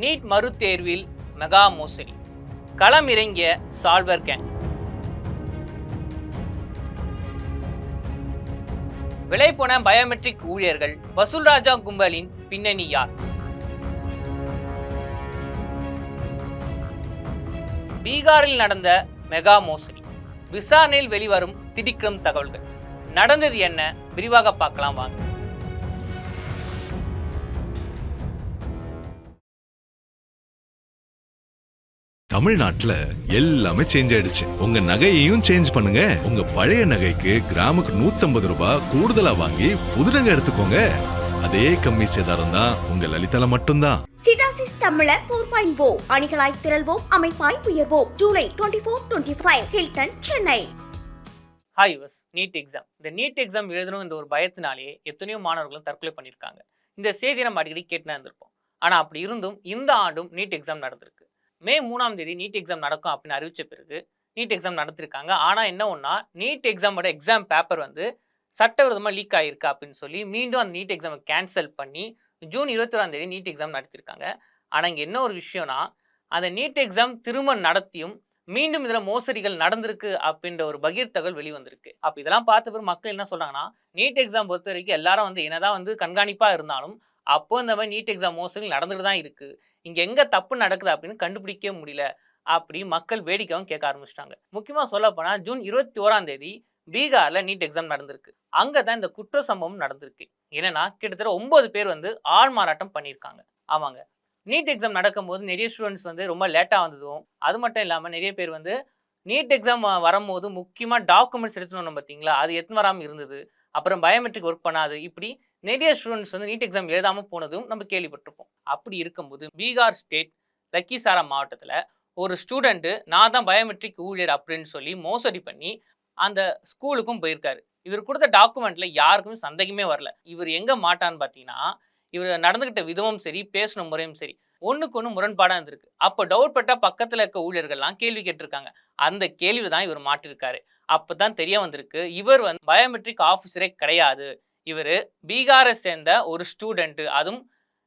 NEET மறுதேர்வில் mega மோசடி, களம் இறங்கிய சால்வர் கேங். விலை போன பயோமெட்ரிக் ஊழியர்கள், வசூல் ராஜா கும்பலின் பின்னணி யார்? பீகாரில் நடந்த மெகா மோசடி, விசாரணையில் வெளிவரும் திடுக்கிடும் தகவல்கள். நடந்தது என்ன, விரிவாக பார்க்கலாம் வாங்க. தமிழ்நாட்டுல எல்லாமே சேஞ்ச் ஆயிடுச்சு. உங்க நகையையும் சேஞ்ச் பண்ணுங்க. உங்க பழைய நகைக்கு கிராமுக்கு 150 ரூபாய் கூடுதலா வாங்கி புது நகை எடுத்துக்கோங்க. அதே கம்மி சேதாரம் தான் உங்க லலிதால மட்டும்தான். சிடாசிஸ் தமிழர் 4.0 அணிகளாய் திரள்வோம், அமைப்பாய் உயர்வோம். July 24-25 Hilton, Chennai. Hi yours, NEET exam. இந்த நீட் எக்ஸாம் எழுதணும் என்ற ஒரு பயத்தினாலேயே எத்தனையோ மாணவர்களும் தற்கொலை பண்ணியிருக்காங்க. இந்த செய்தியை நம்ம அடிக்கடி கேட்டுனா இருந்திருப்போம். ஆனால் அப்படி இருந்தும் இந்த ஆண்டும் நீட் எக்ஸாம் நடந்திருக்கு. மே 3ஆம் தேதி நீட் எக்ஸாம் நடக்கும் அப்படின்னு அறிவிச்ச பிறகு நீட் எக்ஸாம் நடத்திருக்காங்க. ஆனால் என்ன ஒன்றா, நீட் எக்ஸாமோட எக்ஸாம் பேப்பர் வந்து சட்டவிரோதமாக லீக் ஆகிருக்கு அப்படின்னு சொல்லி மீண்டும் அந்த நீட் எக்ஸாமை கேன்சல் பண்ணி ஜூன் 21ஆம் தேதி நீட் எக்ஸாம் நடத்திருக்காங்க. ஆனால் இங்கே என்ன ஒரு விஷயம்னா, அந்த நீட் எக்ஸாம் திரும்ப நடத்தியும் மீண்டும் இதில் மோசடிகள் நடந்திருக்கு அப்படின்ற ஒரு பகீர் தகவல் வெளிவந்திருக்கு. அப்போ இதெல்லாம் பார்த்த பிறகு மக்கள் என்ன சொல்கிறாங்கன்னா, நீட் எக்ஸாம் பொறுத்த வரைக்கும் எல்லாரும் வந்து என்னதான் வந்து கண்காணிப்பாக இருந்தாலும் அப்போ இந்த மாதிரி நீட் எக்ஸாம் மோசடி நடந்துட்டு தான் இருக்குது. இங்கே எங்கே தப்பு நடக்குது அப்படின்னு கண்டுபிடிக்க முடியல அப்படி மக்கள் வேடிக்கையும் கேட்க ஆரம்பிச்சிட்டாங்க. முக்கியமாக சொல்லப்போனால் ஜூன் 21ஆம் தேதி பீகாரில் நீட் எக்ஸாம் நடந்திருக்கு. அங்கே தான் இந்த குற்ற சம்பவம் நடந்திருக்கு. என்னன்னா, கிட்டத்தட்ட 9 பேர் வந்து ஆள் மாறாட்டம் பண்ணியிருக்காங்க. ஆமாங்க, நீட் எக்ஸாம் நடக்கும்போது நிறைய ஸ்டூடெண்ட்ஸ் வந்து ரொம்ப லேட்டாக வந்ததும், அது மட்டும் இல்லாமல் நிறைய பேர் வந்து நீட் எக்ஸாம் வரும்போது முக்கியமாக டாக்குமெண்ட்ஸ் எடுத்துன்னு வந்தோம் பார்த்தீங்களா, அது எடுத்துன்னு வராமல் இருந்தது. அப்புறம் பயோமெட்ரிக் ஒர்க் பண்ணாது. இப்படி நிறைய ஸ்டூடெண்ட்ஸ் வந்து நீட் எக்ஸாம் எழுதாமல் போனதும் நம்ம கேள்விப்பட்டிருப்போம். அப்படி இருக்கும்போது பீகார் ஸ்டேட் லக்கிசாரா மாவட்டத்தில் ஒரு ஸ்டூடெண்ட்டு நான் தான் பயோமெட்ரிக் ஊழியர் அப்படின்னு சொல்லி மோசடி பண்ணி அந்த ஸ்கூலுக்கும் போயிருக்காரு. இவர் கொடுத்த டாக்குமெண்ட்ல யாருக்குமே சந்தேகமே வரல. இவர் எங்கே மாட்டான்னு பார்த்தீங்கன்னா, இவர் நடந்துக்கிட்ட விதமும் சரி, பேசின முறையும் சரி, ஒன்றுக்கு ஒன்று முரண்பாடாக இருந்திருக்கு. அப்போ டவுட் பட்டா பக்கத்தில் இருக்க ஊழியர்கள்லாம் கேள்வி கேட்டிருக்காங்க. அந்த கேள்வி தான் இவர் மாட்டிருக்காரு. அப்போ தான் தெரிய வந்திருக்கு, இவர் வந்து பயோமெட்ரிக் ஆஃபீஸரே கிடையாது. இவர் பீகாரை சேர்ந்த ஒரு ஸ்டூடெண்ட்டு, அதுவும்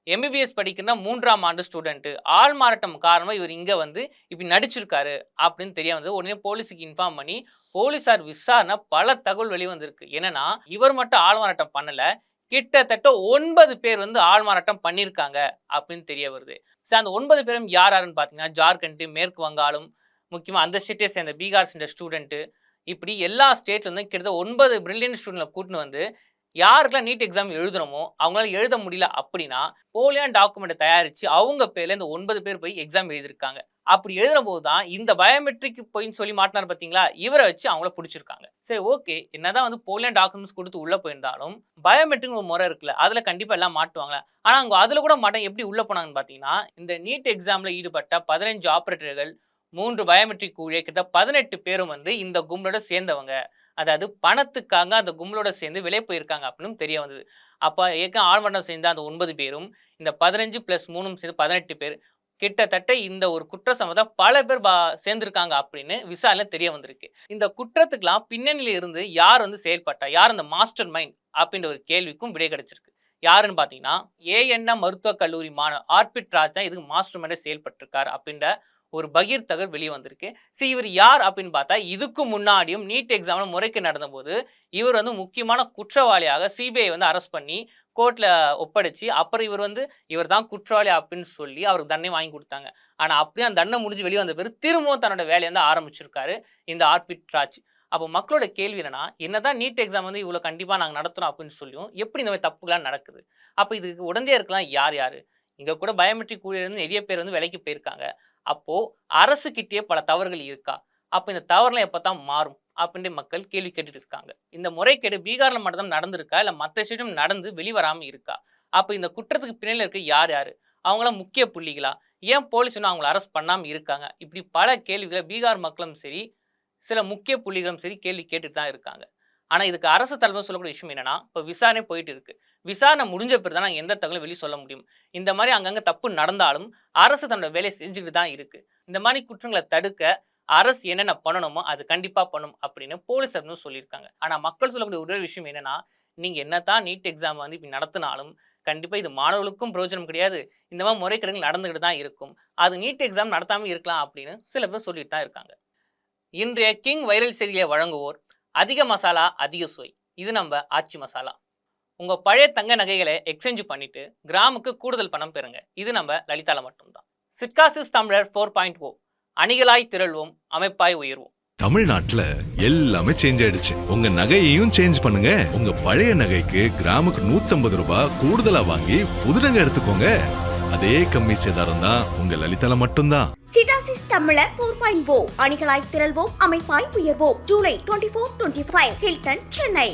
எம்பிபிஎஸ் படிக்கிற 3ஆம் ஆண்டு ஸ்டூடெண்ட்டு. ஆள் மாறாட்டம் காரணமாக இவர் இங்கே வந்து இப்படி நடிச்சிருக்காரு அப்படின்னு தெரிய வந்து உடனே போலீஸுக்கு இன்ஃபார்ம் பண்ணி போலீஸார் விசாரணை பல தகவல் வெளிவந்திருக்கு. என்னன்னா, இவர் மட்டும் ஆள் மாறாட்டம் பண்ணலை, கிட்டத்தட்ட 9 பேர் வந்து ஆள் மாறாட்டம் பண்ணியிருக்காங்க அப்படின்னு தெரிய வருது. சரி, அந்த 9 பேரும் யார் யாருன்னு பார்த்தீங்கன்னா, ஜார்க்கண்ட், மேற்கு வங்காளம், முக்கியமாக அந்த ஸ்டேட்டை சேர்ந்த பீகார் சேர்ந்த ஸ்டூடெண்ட்டு, இப்படி எல்லா ஸ்டேட்லேருந்து கிட்டத்தட்ட 9 பிரில்லியன்ட் ஸ்டூடெண்ட்ல கூட்டின்னு வந்து யாருக்கெல்லாம் நீட் எக்ஸாம் எழுதுறோமோ அவங்களால எழுத முடியல அப்படின்னா போலியான டாக்குமெண்ட்டை தயாரித்து அவங்க பேரில் இந்த 9 பேர் போய் எக்ஸாம் எழுதியிருக்காங்க. அப்படி எழுதுற போது தான் இந்த பயோமெட்ரிக் போயின்னு சொல்லி மாட்டினார் பார்த்தீங்களா, இவரை வச்சு அவங்கள பிடிச்சிருக்காங்க. சரி, ஓகே, என்னதான் வந்து போலியான டாக்குமெண்ட்ஸ் கொடுத்து உள்ளே போயிருந்தாலும் பயோமெட்ரிக் ஒரு முறை இருக்குல்ல, அதில் கண்டிப்பாக எல்லாம் மாட்டுவாங்க. ஆனால் அவங்க அதில் கூட மாட்டேன் எப்படி உள்ளே போனாங்கன்னு பார்த்தீங்கன்னா, இந்த நீட் எக்ஸாமில் ஈடுபட்ட 15 ஆப்ரேட்டர்கள், 3 பயோமெட்ரிக் ஊழியர், கிட்ட 18 பேரும் வந்து இந்த கும்பலோட சேர்ந்தவங்க. அதாவது பணத்துக்காக அந்த கும்பலோட சேர்ந்து வெளியே போயிருக்காங்க அப்படின்னு தெரிய வந்தது. அப்போ ஏற்கனவே ஆழ்மட்டம் சேர்ந்த அந்த 9 பேரும் இந்த 15 + 3 சேர்ந்து 18 பேர், கிட்டத்தட்ட இந்த ஒரு குற்ற சம்பவம் பல பேர் சேர்ந்திருக்காங்க அப்படின்னு விசாரணையில் தெரிய வந்திருக்கு. இந்த குற்றத்துக்கெல்லாம் பின்னணியில இருந்து யார் வந்து செயல்பட்டா, யார் அந்த மாஸ்டர் மைண்ட் அப்படின்ற ஒரு கேள்விக்கும் விடை கிடைச்சிருக்கு. யாருன்னு பார்த்தீங்கன்னா, ஏஎன்எம் மருத்துவக் கல்லூரி மாணவர் ஆர்பிட் ராஜ் தான் இதுக்கு மாஸ்டர் மைண்டாக செயல்பட்டிருக்கார் அப்படின்ற ஒரு பகீர் தகவல் வெளியே வந்திருக்கு. சரி, இவர் யார் அப்படின்னு பார்த்தா, இதுக்கு முன்னாடியும் நீட் எக்ஸாம்ல முறைகேடு நடந்தபோது இவர் வந்து முக்கியமான குற்றவாளியாக சிபிஐ வந்து அரெஸ்ட் பண்ணி கோர்ட்ல ஒப்படைச்சு, அப்புறம் இவர் தான் குற்றவாளி அப்படின்னு சொல்லி அவருக்கு தண்டனை வாங்கி கொடுத்தாங்க. ஆனால் அப்படியே அந்த தண்டனை முடிஞ்சு வெளியே வந்த பிறகு திரும்பவும் தன்னோட வேலையை வந்து ஆரம்பிச்சிருக்காரு இந்த ஆர்பிட் ராஜ். அப்போ மக்களோட கேள்வி என்னன்னா, என்னதான் நீட் எக்ஸாம் வந்து இவ்வளோ கண்டிப்பாக நாங்கள் நடத்துகிறோம் அப்படின்னு சொல்லியும் எப்படி இந்த மாதிரி தப்புகள்லாம் நடக்குது? அப்போ இதுக்கு உடந்தையா இருக்கலாம் யார் யார்? இங்கே கூட பயோமெட்ரிக் ஊழியர் நிறைய பேர் வந்து விலைக்கு போயிருக்காங்க. அப்போ அரசு கிட்டே பல தவறுகள் இருக்கா? அப்போ இந்த தவறுலாம் எப்போ தான் மாறும் அப்படின்ட்டு மக்கள் கேள்வி கேட்டுட்டு இருக்காங்க. இந்த முறைகேடு பீகார்ல மட்டும் தான் நடந்திருக்கா, இல்லை மற்ற ஸ்டேட்டும் நடந்து வெளிவராமல் இருக்கா? அப்போ இந்த குற்றத்துக்கு பின்னணியில் இருக்க யார் யார்? அவங்களாம் முக்கிய புள்ளிகளா? ஏன் போலீஸ் இன்னும் அவங்கள அரெஸ்ட் பண்ணாமல் இருக்காங்க? இப்படி பல கேள்விகளை பீகார் மக்களும் சரி, சில முக்கிய புள்ளிகளும் சரி கேள்வி கேட்டுட்டு தான் இருக்காங்க. ஆனால் இதுக்கு அரசு தலைமை சொல்லக்கூடிய விஷயம் என்னன்னா, இப்போ விசாரணை போயிட்டு இருக்கு. விசாரணை முடிஞ்ச பிறகு தான் நாங்கள் எந்த தகவலும் வெளியே சொல்ல முடியும். இந்த மாதிரி அங்கங்கே தப்பு நடந்தாலும் அரசு தன்னோட வேலையை செஞ்சுக்கிட்டு தான் இருக்கு. இந்த மாதிரி குற்றங்களை தடுக்க அரசு என்னென்ன பண்ணணுமோ அது கண்டிப்பாக பண்ணும் அப்படின்னு போலீஸ் தரப்பும் சொல்லியிருக்காங்க. ஆனால் மக்கள் சொல்லக்கூடிய ஒரே விஷயம் என்னன்னா, நீங்கள் என்னத்தான் நீட் எக்ஸாம் வந்து இப்படி நடத்தினாலும் கண்டிப்பா இது மாணவர்களுக்கும் பிரயோஜனம் கிடையாது. இந்த மாதிரி முறைகேடுகள் நடந்துகிட்டு தான் இருக்கும். அது நீட் எக்ஸாம் நடத்தாம இருக்கலாம் அப்படின்னு சில பேர் சொல்லிட்டு தான் இருக்காங்க. இன்றைய கிங் வைரல் செய்தியை வழங்குவோர் அதிக மசாலா அதிக சுவை. இது நம்ம ஆச்சி மசாலா. உங்க பழைய தங்க நகைகளை எக்ஸ்சேஞ்ச் பண்ணிட்டு கிராமுக்கு கூடுதல் பணம் பெறுங்க. இது நம்ம லலிதால மட்டும்தான். சிட்காசிஸ் தமிழர் 4.0 அணிகளாய் திரள்வோம், அமைப்பாய் உயர்வோம். தமிழ்நாட்டுல எல்லாமே சேஞ்ச் ஆயிடுச்சு. உங்க நகையையும் சேஞ்ச் பண்ணுங்க. உங்க பழைய நகைக்கு கிராமுக்கு 150 ரூபாய் கூடுதலா வாங்கி புது நகை எடுத்துக்கோங்க. அதே கம்மி சேதாரம் தான் உங்க லலிதால மட்டும்தான். சிட்டாசிஸ் தமிழர் 4.0 அணிகளாய் திரள்வோம், அமைப்பாய் உயர்வோம். July 24-25 Hilton, Chennai.